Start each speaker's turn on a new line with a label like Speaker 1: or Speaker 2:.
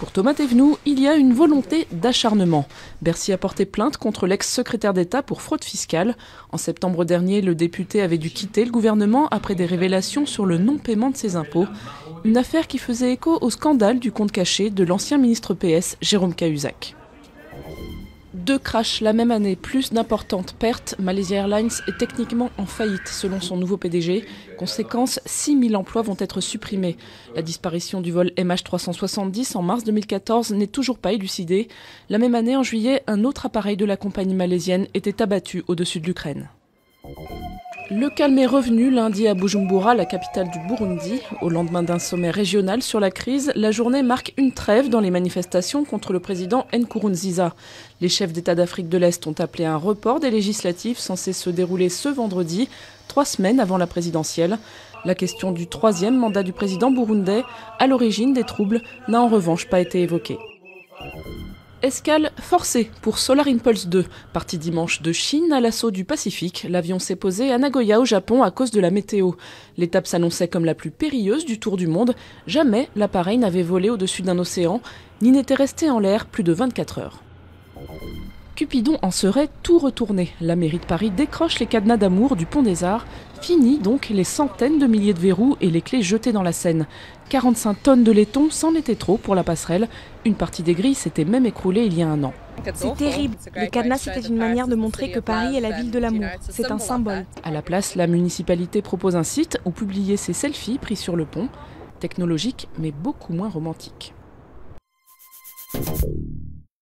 Speaker 1: Pour Thomas Thévenoud, il y a une volonté d'acharnement. Bercy a porté plainte contre l'ex-secrétaire d'État pour fraude fiscale. En septembre dernier, le député avait dû quitter le gouvernement après des révélations sur le non-paiement de ses impôts. Une affaire qui faisait écho au scandale du compte caché de l'ancien ministre PS, Jérôme Cahuzac. 2 crashs la même année, plus d'importantes pertes. Malaysia Airlines est techniquement en faillite selon son nouveau PDG. Conséquence, 6000 emplois vont être supprimés. La disparition du vol MH370 en mars 2014 n'est toujours pas élucidée. La même année, en juillet, un autre appareil de la compagnie malaisienne était abattu au-dessus de l'Ukraine. Le calme est revenu lundi à Bujumbura, la capitale du Burundi. Au lendemain d'un sommet régional sur la crise, la journée marque une trêve dans les manifestations contre le président Nkurunziza. Les chefs d'État d'Afrique de l'Est ont appelé un report des législatives censées se dérouler ce vendredi, 3 semaines avant la présidentielle. La question du 3e mandat du président burundais, à l'origine des troubles, n'a en revanche pas été évoquée. Escale forcée pour Solar Impulse 2. Parti dimanche de Chine à l'assaut du Pacifique, l'avion s'est posé à Nagoya au Japon à cause de la météo. L'étape s'annonçait comme la plus périlleuse du tour du monde. Jamais l'appareil n'avait volé au-dessus d'un océan, ni n'était resté en l'air plus de 24 heures. Cupidon en serait tout retourné. La mairie de Paris décroche les cadenas d'amour du Pont des Arts. Fini donc les centaines de milliers de verrous et les clés jetées dans la Seine. 45 tonnes de laiton, c'en était trop pour la passerelle. Une partie des grilles s'était même écroulée il y a un an.
Speaker 2: C'est terrible. Le cadenas, c'était une manière de montrer que Paris est la ville de l'amour. C'est un symbole.
Speaker 1: À la place, la municipalité propose un site où publier ses selfies pris sur le pont. Technologique, mais beaucoup moins romantique.